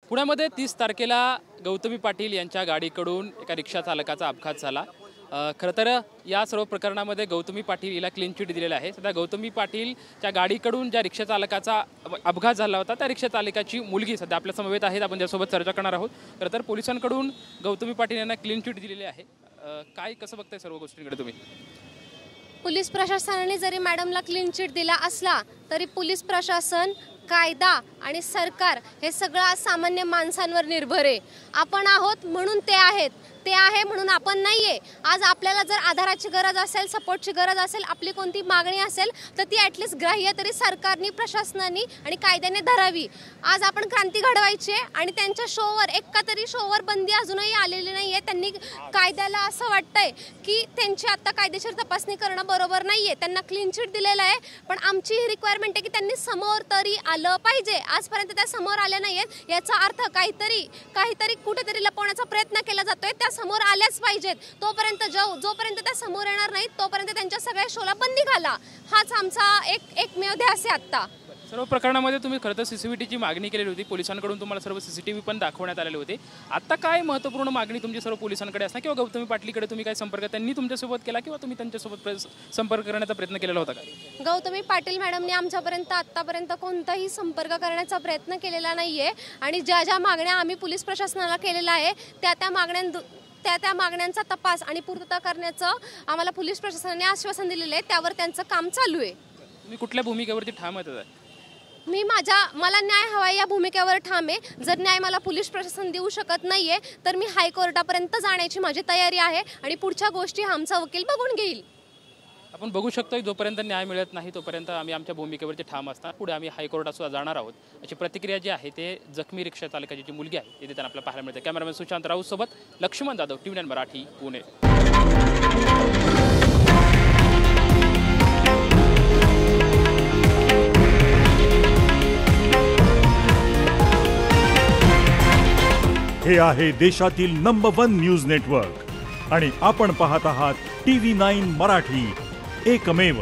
पुण्यामध्ये 30 तारखेला गौतमी पाटील यांच्या गाडीकडून एका रिक्षा चालकाचा अपघात झाला। खरं तर या सर्व प्रकरणामध्ये गौतमी पाटील हिला क्लीन चिट दिलेला आहे। सध्या गौतमी पाटीलच्या गाडीकडून ज्या रिक्षा चालकाचा अपघात झाला होता त्या रिक्षा चालकाची मुलगी सध्या आपल्या समवेत आहेत, आपण त्यासोबत चर्चा करणार आहोत। खरं तर पोलिसांकडून गौतमी पाटील यांना क्लीन चिट दिलेली आहे। काय कसं बघताय सर्व गोष्टींकडे तुम्ही? पोलीस प्रशासनाने जरी मॅडमला क्लीन चिट दिला असला तरी पोलीस प्रशासन, कायदा आणि सरकार हे सगळं सामान्य माणसांवर निर्भर आहे। आपण आहोत म्हणून ते आहेत, ते आहे म्हणून आपण नाहीये। आज आपल्याला जर आधाराची गरज असेल, सपोर्टची गरज असेल, आपली कोणती मागणी असेल तर ती ॲटलिस्ट ग्राह्य तरी सरकारने, प्रशासनाने आणि कायद्याने धरावी। आज आपण क्रांती घडवायची आणि त्यांच्या शोवर एका तरी शोवर बंदी अजूनही आलेली नाहीये। त्यांनी कायद्याला असं वाटतंय की त्यांची आता कायदेशीर तपासणी करणं बरोबर नाहीये, त्यांना क्लीन चिट दिलेलं आहे। पण आमची ही रिक्वायरमेंट आहे की त्यांनी समोर तरी आलं पाहिजे। आजपर्यंत त्या समोर आल्या नाहीयेत, याचा अर्थ काहीतरी कुठेतरी लपवण्याचा प्रयत्न केला जातोय। त्या समोर आल्याच पाहिजेत। जोपर्यंत त्या समोर येणार नाहीत तोपर्यंत त्यांच्या सगळ्या शोला बंदी घाला, हाच आमचा एकमेव ध्यास आहे। आता सर्व प्रकरणामध्ये तुम्ही खरं तर सीसीटीव्हीची मागणी केलेली होती, पोलिसांकडून तुम्हाला सर्व सीसीटीव्ही पण दाखवण्यात आलेले होते। आता काय महत्त्वपूर्ण मागणी तुमची सर्व पोलिसांकडे असणार किंवा गौतमी पाटलीकडे तुम्ही काय संपर्क त्यांनी तुमच्यासोबत केला किंवा तुम्ही त्यांच्यासोबत संपर्क करण्याचा प्रयत्न केलेला होता का? गौतमी पाटील मॅडमने आमच्यापर्यंत आतापर्यंत कोणताही संपर्क करण्याचा प्रयत्न केलेला नाहीये आणि ज्या मागण्या आम्ही पोलीस प्रशासनाला केलेल्या आहे त्या मागण्यांचा तपास आणि पूर्तता करण्याचं आम्हाला पोलीस प्रशासनाने आश्वासन दिलेलं आहे, त्यावर त्यांचं काम चालू आहे। तुम्ही कुठल्या भूमिकेवरती ठाम आहात? मी मला न्याय हवा या भूमिकेवर ठाम आहे। जर न्याय मला पोलीस प्रशासन देऊ शकत नाहीये तर मी हायकोर्टापर्यंत जाण्याची माझी तयारी आहे आणि पुढच्या गोष्टी आमचा वकील बघून घेईल। आपण बघू शकतो जोपर्यंत न्याय मिळत नाही तोपर्यंत आम्ही आमच्या भूमिकेवरती ठाम असणार, पुढे आम्ही हायकोर्टात सुद्धा जाणार आहोत अशी प्रतिक्रिया जी आहे ते जखमी रिक्षा चालकाची जी मुलगी आहे ते देताना आपल्याला पाहायला मिळते। कॅमेरामॅन सुशांत राऊत सोबत लक्ष्मण जाधव, TV9 मराठी, पुणे। हे आहे देशातील नंबर 1 न्यूज नेटवर्क आणि आपण पाहत आहात TV9 मराठी, एकमेव।